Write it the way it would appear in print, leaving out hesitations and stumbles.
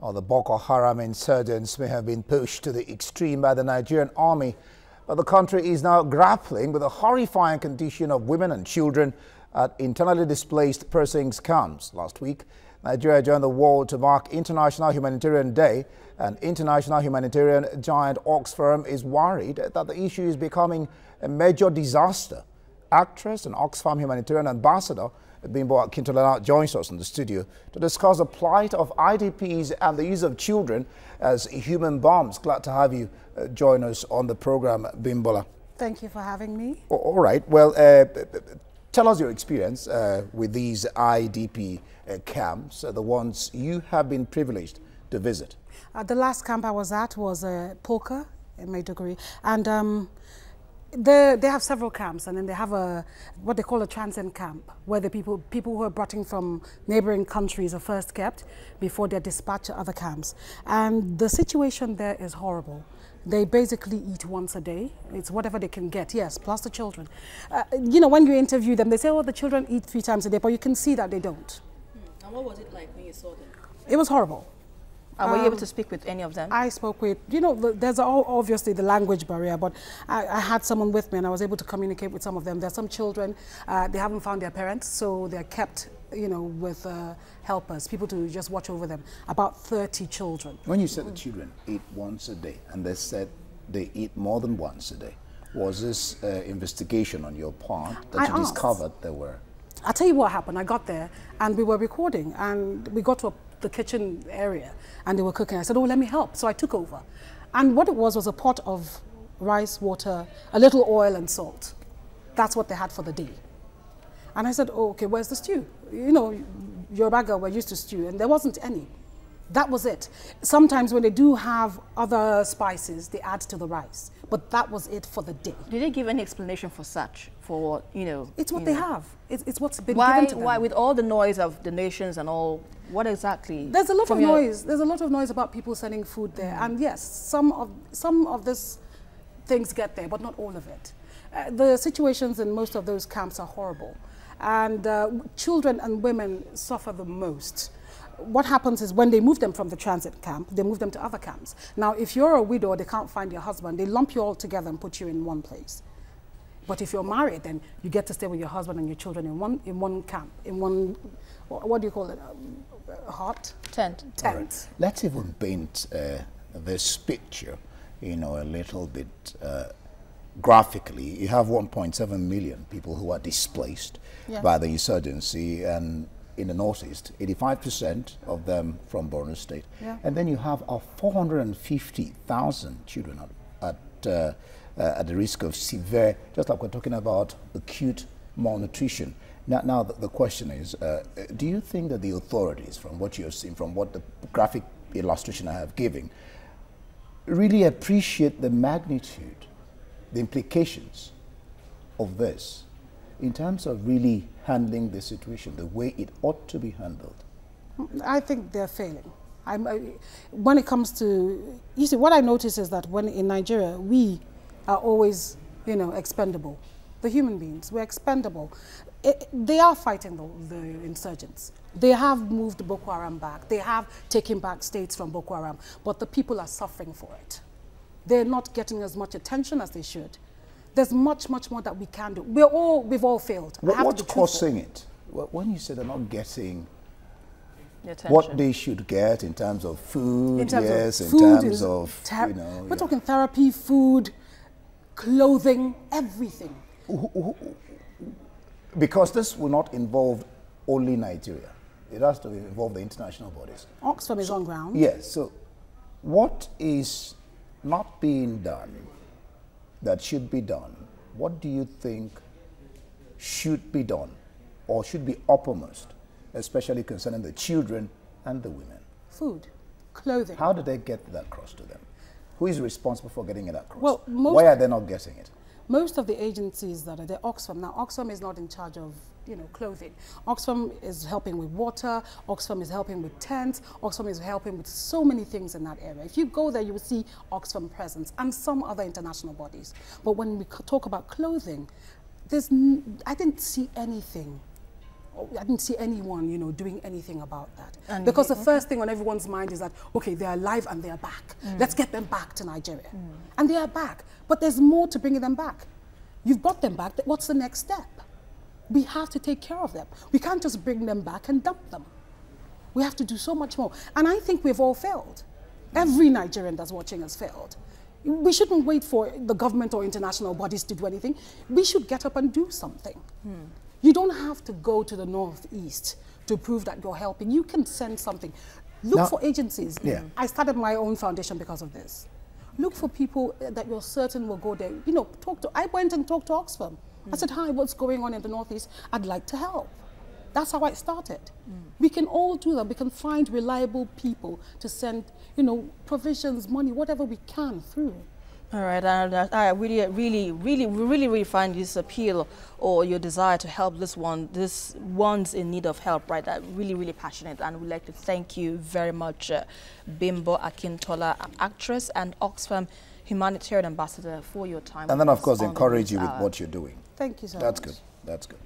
or the Boko Haram insurgents may have been pushed to the extreme by the Nigerian army, but the country is now grappling with the horrifying condition of women and children at internally displaced persons camps. Last week, Nigeria joined the world to mark International Humanitarian Day, and international humanitarian giant Oxfam is worried that the issue is becoming a major disaster. Actress and Oxfam humanitarian ambassador Bimbo Akintola now joins us in the studio to discuss the plight of IDPs and the use of children as human bombs. Glad to have you join us on the program, Bimbola. Thank you for having me. All right. Well, tell us your experience with these IDP camps, the ones you have been privileged to visit. The last camp I was at was Polka in Maiduguri, and they have several camps, and then they have what they call a transient camp, where the people who are brought in from neighboring countries are first kept before they're dispatched to other camps. And the situation there is horrible. They basically eat once a day. It's whatever they can get, yes, plus the children. You know, when you interview them, they say, oh, the children eat 3 times a day, but you can see that they don't. And what was it like when you saw them? It was horrible. And were you able to speak with any of them? I spoke with, you know, there's obviously the language barrier, but I had someone with me and I was able to communicate with some of them. There's some children, they haven't found their parents, so they're kept, you know, with helpers, people to just watch over them. About 30 children. When you said the children eat once a day, and they said they eat more than once a day, was this investigation on your part that you discovered there were? I'll tell you what happened. I got there and we were recording, and we got to the kitchen area and they were cooking. I said, oh, let me help. So I took over. And what it was a pot of rice, water, a little oil and salt. That's what they had for the day. And I said, oh, okay, where's the stew? You know, Yoruba girl, we're used to stew, and there wasn't any. That was it. Sometimes when they do have other spices, they add to the rice. But that was it for the day. Did they give any explanation for such? For, you know... It's what they have. It's what's been given to them. Why, with all the noise of the nations and all, what exactly? There's a lot of noise. There's a lot of noise about people sending food there. And yes, some of these things get there, but not all of it. The situations in most of those camps are horrible. And children and women suffer the most. What happens is when they move them from the transit camp, they move them to other camps. Now, if you're a widow, they can't find your husband, they lump you all together and put you in one place. But if you're married, then you get to stay with your husband and your children in one camp, in one, what do you call it, hut? Tent. Tent. Right. Let's even paint this picture, you know, a little bit graphically. You have 1.7 million people who are displaced by the insurgency, and in the northeast, 85% of them from Borno State. Yeah. And then you have 450,000 children at the risk of severe, just like we're talking about acute malnutrition. Now the question is, do you think that the authorities, from what you're seeing, from what the graphic illustration I have given, really appreciate the magnitude, the implications of this in terms of really handling the situation the way it ought to be handled? I think they're failing. When it comes to, you see, what I notice is that when in Nigeria, we are always, you know, expendable. The human beings, we're expendable. They are fighting the insurgents. They have moved Boko Haram back. They have taken back states from Boko Haram, but the people are suffering for it. They're not getting as much attention as they should. There's much, much more that we can do. We've all failed. What's causing it? When you say they're not getting what they should get in terms of food, you know... We're talking therapy, food, clothing, everything. Because this will not involve only Nigeria. It has to involve the international bodies. Oxfam is on ground. Yes. So what is not being done that should be done? What do you think should be done or should be uppermost, especially concerning the children and the women? Food, clothing. How do they get that across to them? Who is responsible for getting it across? Well, why are they not getting it? Most of the agencies that are there, Oxfam, now Oxfam is not in charge of, you know, clothing. Oxfam is helping with water, Oxfam is helping with tents, Oxfam is helping with so many things in that area. If you go there, you will see Oxfam presence and some other international bodies. But when we talk about clothing, I didn't see anything I didn't see anyone, you know, doing anything about that. And because the first thing on everyone's mind is that, okay, they're alive and they're back. Let's get them back to Nigeria. And they are back. But there's more to bringing them back. You've brought them back. What's the next step? We have to take care of them. We can't just bring them back and dump them. We have to do so much more. And I think we've all failed. Every Nigerian that's watching has failed. We shouldn't wait for the government or international bodies to do anything. We should get up and do something. You don't have to go to the Northeast to prove that you're helping. You can send something. Look for agencies. I started my own foundation because of this. Look for people that you're certain will go there. You know, I went and talked to Oxfam. I said, hi, what's going on in the Northeast? I'd like to help. That's how I started. We can all do that. We can find reliable people to send, you know, provisions, money, whatever we can through. All right, and I really find this appeal or your desire to help this ones in need of help, right? That really passionate, and we'd like to thank you very much, Bimbo Akintola, actress and Oxfam humanitarian ambassador, for your time. And then, of course, encourage you with what you're doing. Thank you so much. That's good. That's good.